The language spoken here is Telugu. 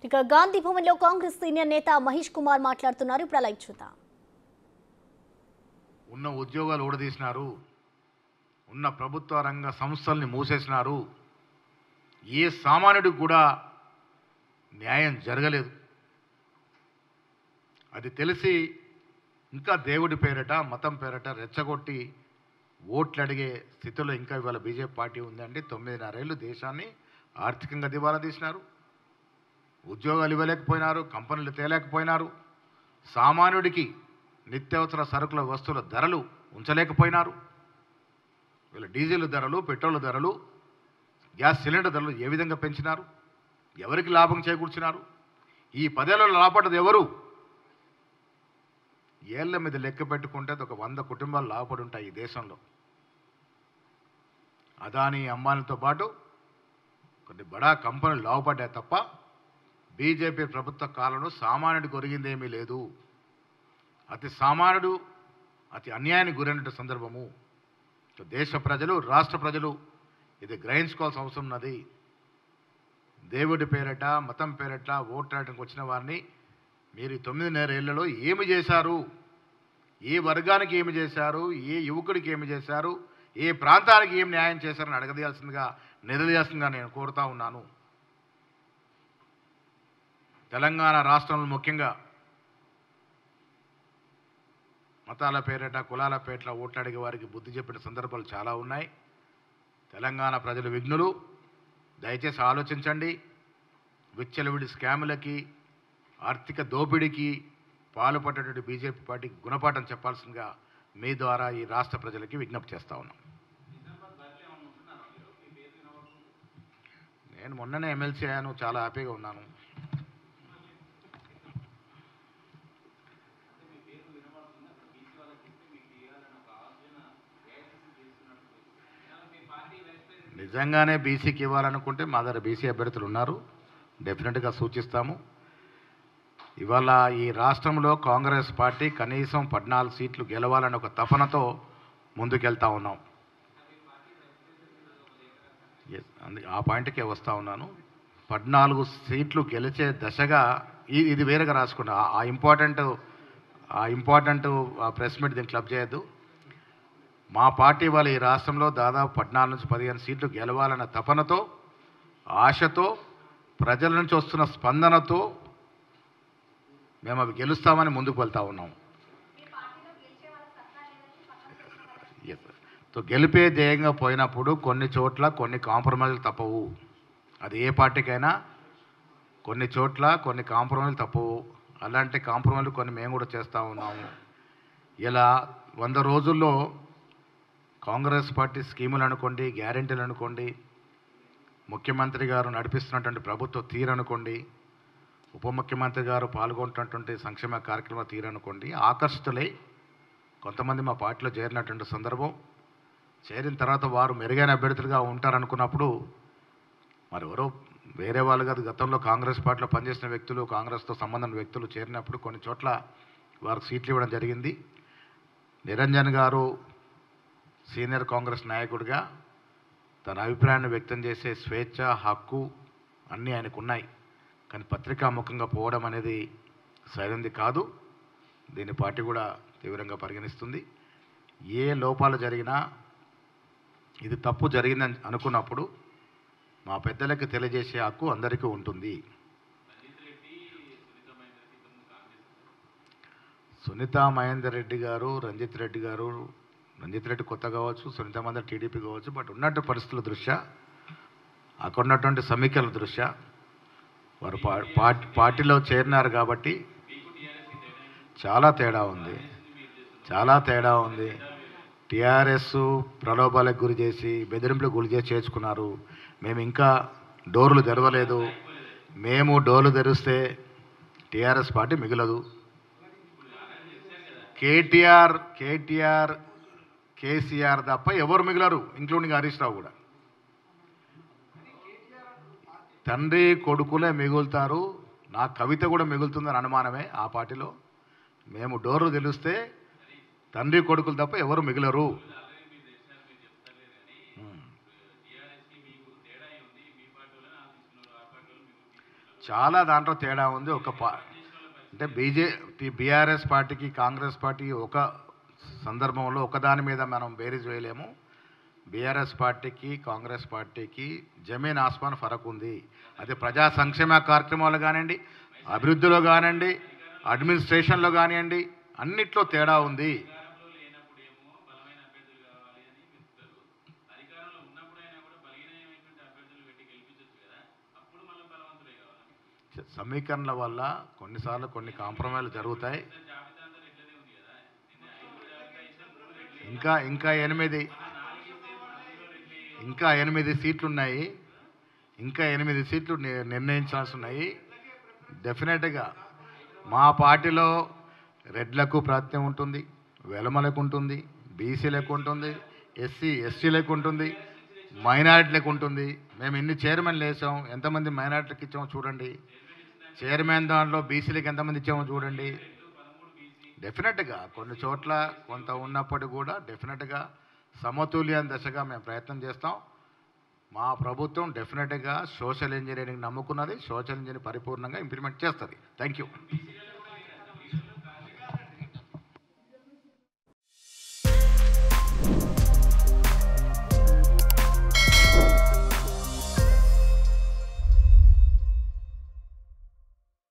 ఇక గాంధీ భవన్ లో కాంగ్రెస్ సీనియర్ నేత మహేష్ కుమార్ మాట్లాడుతున్నారు. ఇప్పుడు లైవ్ చూద్దాం. ఉన్న ఉద్యోగాలు ఊడదీసినారు, ఉన్న ప్రభుత్వ రంగ సంస్థల్ని మూసేసినారు. ఏ సామాన్యుడికి కూడా న్యాయం జరగలేదు. అది తెలిసి ఇంకా దేవుడి పేరట మతం పేరట రెచ్చగొట్టి ఓట్లు అడిగే స్థితిలో ఇంకా ఇవాళ బీజేపీ పార్టీ ఉందండి. 9.5 ఏళ్ళు దేశాన్ని ఆర్థికంగా దివాలా తీసినారు. ఉద్యోగాలు ఇవ్వలేకపోయినారు, కంపెనీలు తేలేకపోయినారు, సామాన్యుడికి నిత్యావసర సరుకుల వస్తువుల ధరలు ఉంచలేకపోయినారు. వీళ్ళ డీజిల్ ధరలు, పెట్రోల్ ధరలు, గ్యాస్ సిలిండర్ ధరలు ఏ విధంగా పెంచినారు? ఎవరికి లాభం చేకూర్చినారు? ఈ 10 ఏళ్లలో లాభపడ్డది ఎవరు? ఏళ్ల మీద లెక్క పెట్టుకుంటే ఒక 100 కుటుంబాలు లాభపడి ఉంటాయి ఈ దేశంలో. అదానీ అంబానీతో పాటు కొన్ని బడా కంపెనీలు లాభపడ్డాయి తప్ప బీజేపీ ప్రభుత్వ కాలంలో సామాన్యుడికి ఒరిగిందేమీ లేదు. అతి సామాన్యుడు అతి అన్యాయానికి గురైన సందర్భము. దేశ ప్రజలు, రాష్ట్ర ప్రజలు ఇది గ్రహించుకోవాల్సిన అవసరం ఉన్నది. దేవుడి పేరట మతం పేరట ఓట్లాడడానికి వచ్చిన వారిని మీరు 9.5 ఏళ్లలో ఏమి చేశారు? ఏ వర్గానికి ఏమి చేశారు? ఏ యువకుడికి ఏమి చేశారు? ఏ ప్రాంతానికి ఏం న్యాయం చేశారని అడగదీయాల్సిందిగా నిలదీయాల్సిందిగా నేను కోరుతా ఉన్నాను. తెలంగాణ రాష్ట్రంలో ముఖ్యంగా మతాల పేరిట కులాల పేరిట ఓట్లాడిగే వారికి బుద్ధి చెప్పిన సందర్భాలు చాలా ఉన్నాయి. తెలంగాణ ప్రజలు విఘ్నులు. దయచేసి ఆలోచించండి. విచ్చలవిడి స్కాములకి, ఆర్థిక దోపిడీకి పాల్పడేటువంటి బీజేపీ పార్టీకి గుణపాఠం చెప్పాల్సిందిగా మీ ద్వారా ఈ రాష్ట్ర ప్రజలకి విజ్ఞప్తి చేస్తా ఉన్నాం. నేను మొన్ననే ఎమ్మెల్సీ అయ్యాను, చాలా హ్యాపీగా ఉన్నాను. నిజంగానే బీసీకి ఇవ్వాలనుకుంటే మా దగ్గర బీసీ అభ్యర్థులు ఉన్నారు, డెఫినెట్గా సూచిస్తాము. ఇవాళ ఈ రాష్ట్రంలో కాంగ్రెస్ పార్టీ కనీసం 14 సీట్లు గెలవాలని ఒక తపనతో ముందుకెళ్తా ఉన్నాం. ఆ పాయింట్కే వస్తూ ఉన్నాను. 14 సీట్లు గెలిచే దశగా ఇది వేరేగా రాసుకున్నా. ఆ ఇంపార్టెంట్ ప్రెస్ మీట్ దీన్ని క్లబ్ చేయొద్దు. మా పార్టీ వాళ్ళు ఈ రాష్ట్రంలో దాదాపు 14 నుంచి 15 సీట్లు గెలవాలన్న తపనతో, ఆశతో, ప్రజల నుంచి వస్తున్న స్పందనతో మేము అవి గెలుస్తామని ముందుకు వెళ్తా ఉన్నాం. గెలిపే ధ్యేయంగా పోయినప్పుడు కొన్ని చోట్ల కొన్ని కాంప్రమైజులు తప్పవు. అది ఏ పార్టీకైనా కొన్ని చోట్ల కొన్ని కాంప్రమైజులు తప్పవు. అలాంటి కాంప్రమైజులు కొన్ని మేము కూడా చేస్తూ ఉన్నాము. ఇలా 100 రోజుల్లో కాంగ్రెస్ పార్టీ స్కీములు అనుకోండి, గ్యారెంటీలు అనుకోండి, ముఖ్యమంత్రి గారు నడిపిస్తున్నటువంటి ప్రభుత్వ తీరు అనుకోండి, ఉప ముఖ్యమంత్రి గారు పాల్గొంటున్నటువంటి సంక్షేమ కార్యక్రమాల తీరు అనుకోండి, ఆకర్షితులై కొంతమంది మా పార్టీలో చేరినటువంటి సందర్భం. చేరిన తర్వాత వారు మెరుగైన అభ్యర్థులుగా ఉంటారనుకున్నప్పుడు మరెవరో వేరే వాళ్ళు కాదు, గతంలో కాంగ్రెస్ పార్టీలో పనిచేసిన వ్యక్తులు, కాంగ్రెస్తో సంబంధం వ్యక్తులు చేరినప్పుడు కొన్ని చోట్ల వారికి సీట్లు ఇవ్వడం జరిగింది. నిరంజన్ గారు సీనియర్ కాంగ్రెస్ నాయకుడిగా తన అభిప్రాయాన్ని వ్యక్తం చేసే స్వేచ్ఛ, హక్కు అన్నీ ఆయనకు ఉన్నాయి. కానీ పత్రికాముఖంగా పోవడం అనేది సరైనది కాదు. దీన్ని పార్టీ కూడా తీవ్రంగా పరిగణిస్తుంది. ఏ లోపాలు జరిగినా ఇది తప్పు జరిగిందని అనుకున్నప్పుడు మా పెద్దలకు తెలియజేసే హక్కు అందరికీ ఉంటుంది. సునీతా మహేందర్ రెడ్డి గారు, రంజిత్ రెడ్డి కొత్త కావచ్చు, సునీతా మహేందర్ టీడీపీ కావచ్చు, బట్ ఉన్నట్టు పరిస్థితుల దృష్ట్యా, అక్కడ ఉన్నటువంటి సమీక్షల దృష్ట్యా వారు పార్టీలో చేరినారు కాబట్టి చాలా తేడా ఉంది. టీఆర్ఎస్ ప్రలోభాలకు గురి చేసి, బెదిరింపులకు గురి చేసి చేర్చుకున్నారు. మేము ఇంకా డోర్లు తెరవలేదు. మేము డోర్లు తెరిస్తే టీఆర్ఎస్ పార్టీ మిగలదు. కేసీఆర్ తప్ప ఎవరు మిగలరు, ఇంక్లూడింగ్ హరీష్ రావు కూడా. తండ్రి కొడుకులే మిగులుతారు. నా కవిత కూడా మిగులుతుందని అనుమానమే ఆ పార్టీలో. మేము డోర్లు తెలిస్తే తండ్రి కొడుకులు తప్ప ఎవరు మిగలరు. చాలా దాంట్లో తేడా ఉంది. అంటే బీఆర్ఎస్ పార్టీకి కాంగ్రెస్ పార్టీ ఒక సందర్భంలో ఒకదాని మీద మనం బేరీజ్ వేయలేము. బీఆర్ఎస్ పార్టీకి కాంగ్రెస్ పార్టీకి జమీన్ ఆస్మాన్ ఫరక్ ఉంది. అది ప్రజా సంక్షేమ కార్యక్రమాలు కానివ్వండి, అభివృద్ధిలో కానివ్వండి, అడ్మినిస్ట్రేషన్లో కానివ్వండి, అన్నిట్లో తేడా ఉంది. సమీకరణల వల్ల కొన్నిసార్లు కొన్ని కాంప్రమైజ్లు జరుగుతాయి. ఇంకా 8 సీట్లు ఉన్నాయి. ఇంకా 8 సీట్లు నిర్ణయించాల్సి ఉన్నాయి. డెఫినెట్గా మా పార్టీలో రెడ్లకు ప్రాతినిధ్యం ఉంటుంది, వెలమలకు ఉంటుంది, బీసీలకు ఉంటుంది, ఎస్సీలకు ఉంటుంది, మైనారిటీలకు ఉంటుంది. మేము ఇన్ని చైర్మన్లు వేసాం, ఎంతమంది మైనారిటీలకు ఇచ్చామో చూడండి. చైర్మన్ దాంట్లో బీసీలకు ఎంతమంది ఇచ్చామో చూడండి. డెఫినెట్గా కొన్ని చోట్ల కొంత ఉన్నప్పటికీ కూడా డెఫినెట్గా సమతుల్య దశగా మేము ప్రయత్నం చేస్తాం. మా ప్రభుత్వం డెఫినెట్గా సోషల్ ఇంజనీరింగ్ నమ్ముకున్నది, సోషల్ ఇంజనీరింగ్ పరిపూర్ణంగా ఇంప్లిమెంట్ చేస్తుంది. Thank you.